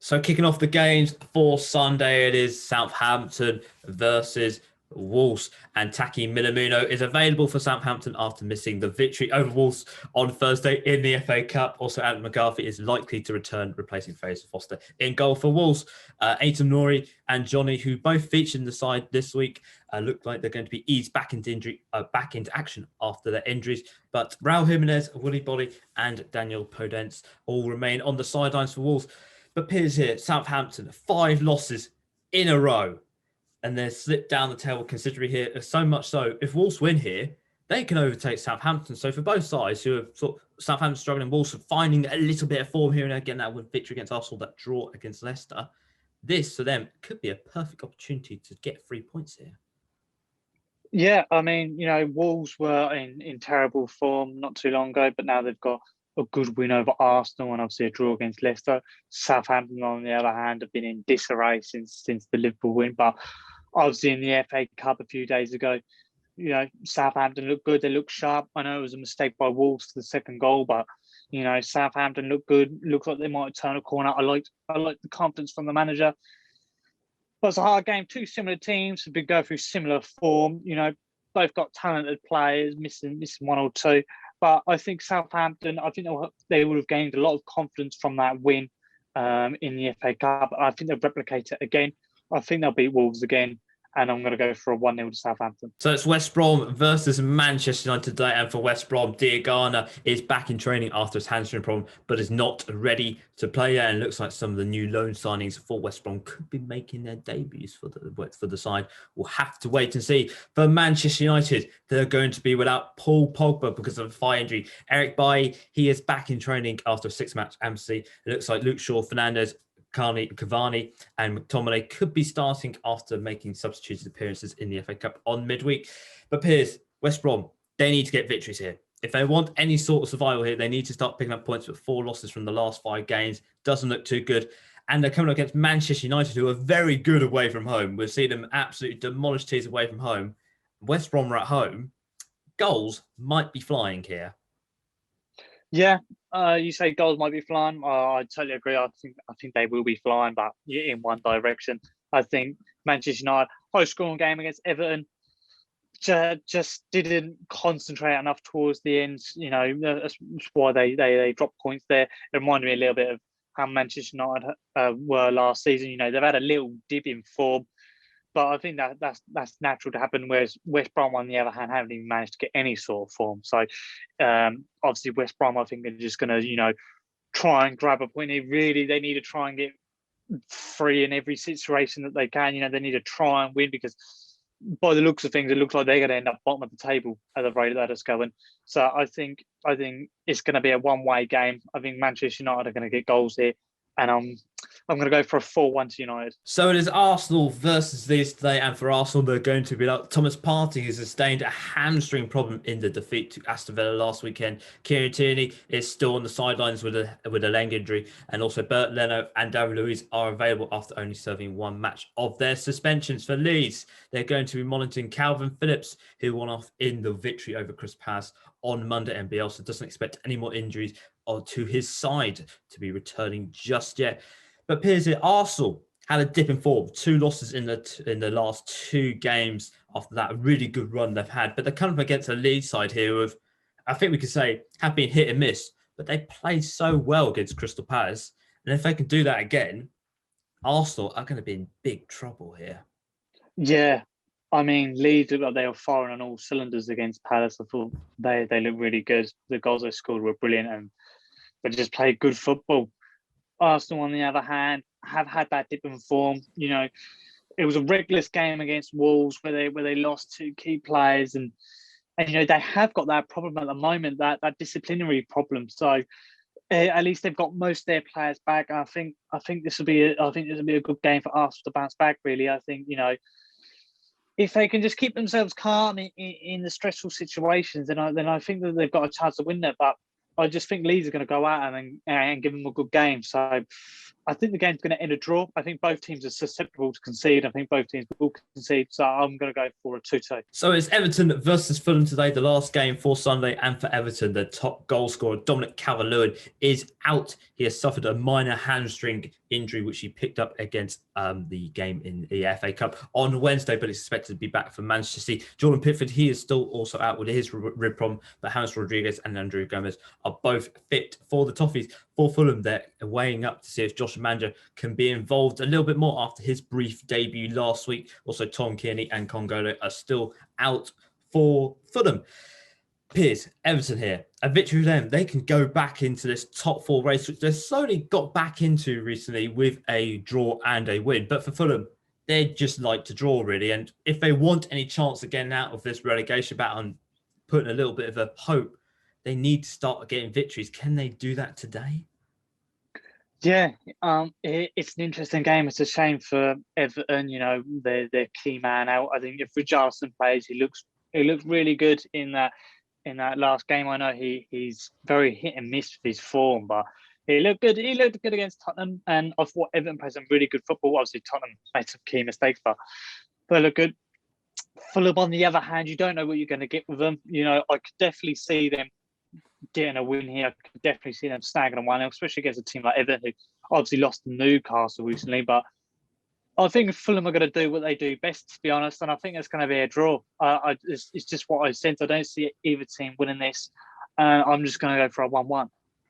So kicking off the games for Sunday, it is Southampton versus Wolves, and Taki Minamino is available for Southampton after missing the victory over Wolves on Thursday in the FA Cup. Also, Adam McGarvey is likely to return, replacing Fraser Foster in goal for Wolves. Aiton Nori and Johnny, who both featured in the side this week, look like they're going to be eased back into action after their injuries. But Raul Jimenez, Willy Bolly, and Daniel Podence all remain on the sidelines for Wolves. But Piers here, Southampton, 5 losses in a row. And they're slipped down the table considerably here. So much so, if Wolves win here, they can overtake Southampton. So for both sides, who are sort of Southampton struggling, Wolves finding a little bit of form here and again, that victory against Arsenal, that draw against Leicester, this for them could be a perfect opportunity to get 3 points here. Yeah, I mean, Wolves were in terrible form not too long ago, but now they've got a good win over Arsenal and obviously a draw against Leicester. Southampton, on the other hand, have been in disarray since the Liverpool win. But obviously in the FA Cup a few days ago, Southampton looked good. They looked sharp. I know it was a mistake by Wolves for the second goal, but Southampton looked good. Looks like they might turn a corner. I like the confidence from the manager. But it's a hard game. Two similar teams have been going through similar form. Both got talented players, missing one or two. But I think Southampton, they would have gained a lot of confidence from that win in the FA Cup. I think they'll replicate it again. I think they'll beat Wolves again. And I'm going to go for a 1-0 to Southampton. So it's West Brom versus Manchester United today. And for West Brom, Diagana is back in training after his hamstring problem, but is not ready to play yet. And it looks like some of the new loan signings for West Brom could be making their debuts for the side. We'll have to wait and see. For Manchester United, they're going to be without Paul Pogba because of a thigh injury. Eric Bailly, he is back in training after a 6-match absence. It looks like Luke Shaw, Fernandes, Cavani and McTominay could be starting after making substituted appearances in the FA Cup on midweek. But Piers, West Brom, they need to get victories here. If they want any sort of survival here, they need to start picking up points with 4 losses from the last 5 games. Doesn't look too good. And they're coming up against Manchester United, who are very good away from home. We've seen them absolutely demolish teams away from home. West Brom are at home. Goals might be flying here. Yeah, you say goals might be flying. I totally agree. I think they will be flying, but in one direction. I think Manchester United, high-scoring game against Everton, just didn't concentrate enough towards the end. That's why they dropped points there. It reminded me a little bit of how Manchester United were last season. They've had a little dip in form, but I think that's natural to happen. Whereas West Brom, on the other hand, haven't even managed to get any sort of form. So obviously West Brom, I think, are just going to try and grab a point. They need to try and get 3 in every situation that they can. They need to try and win, because by the looks of things, it looks like they're going to end up bottom of the table at the rate that it's going. So I think it's going to be a one-way game. I think Manchester United are going to get goals here, and I'm going to go for a 4-1 to United. So it is Arsenal versus Leeds today, and for Arsenal, they're going to be like Thomas Partey, who sustained a hamstring problem in the defeat to Aston Villa last weekend. Kieran Tierney is still on the sidelines with a leg injury, and also Bert Leno and David Luiz are available after only serving 1 match of their suspensions. For Leeds, they're going to be monitoring Calvin Phillips, who won off in the victory over Crystal Palace on Monday, and Bielsa doesn't expect any more injuries to his side to be returning just yet. But Piers, Arsenal had a dip in form, 2 losses in the last 2 games after that really good run they've had. But they're coming up against a Leeds side here who I think we could say, have been hit and miss. But they played so well against Crystal Palace. And if they can do that again, Arsenal are going to be in big trouble here. Yeah. I mean, Leeds looked like they were firing on all cylinders against Palace. I thought they looked really good. The goals they scored were brilliant, and they just played good football. Arsenal, on the other hand, have had that dip in form. It was a reckless game against Wolves where they lost 2 key players, and they have got that problem at the moment, that disciplinary problem. So at least they've got most of their players back. I think this will be a good game for Arsenal to bounce back. Really, I think if they can just keep themselves calm in the stressful situations, then I think that they've got a chance to win that. But I just think Leeds are going to go out and give them a good game. So I think the game's going to end a draw. I think both teams are susceptible to concede. I think both teams will concede. So I'm going to go for a 2-2. So it's Everton versus Fulham today, the last game for Sunday. And for Everton, the top goal scorer, Dominic Calvert-Lewin, is out. He has suffered a minor hamstring injury, which he picked up against the game in the FA Cup on Wednesday, but is expected to be back for Manchester City. Jordan Pickford, he is still also out with his rib problem, but James Rodriguez and Andrew Gomez are both fit for the Toffees. For Fulham, they're weighing up to see if Josh Manja can be involved a little bit more after his brief debut last week. Also, Tom Kearney and Congolo are still out for Fulham. Piers, Everton here. A victory for them. They can go back into this top 4 race, which they've slowly got back into recently with a draw and a win. But for Fulham, they just like to draw, really. And if they want any chance of getting out of this relegation battle and putting a little bit of a hope, they need to start getting victories. Can they do that today? Yeah, it's an interesting game. It's a shame for Everton. Their key man out. I think if Richarlison plays, he looks really good in that last game. I know he's very hit and miss with his form, but he looked good. He looked good against Tottenham, and I thought Everton played some really good football. Obviously, Tottenham made some key mistakes, but they look good. Fulham, on the other hand, you don't know what you're going to get with them. I could definitely see them getting a win here. I could definitely see them snagging a 1-0, especially against a team like Everton, who obviously lost to Newcastle recently. But I think Fulham are going to do what they do best, to be honest, and I think it's going to be a draw. It's just what I sense. I don't see either team winning this. I'm just going to go for a 1-1.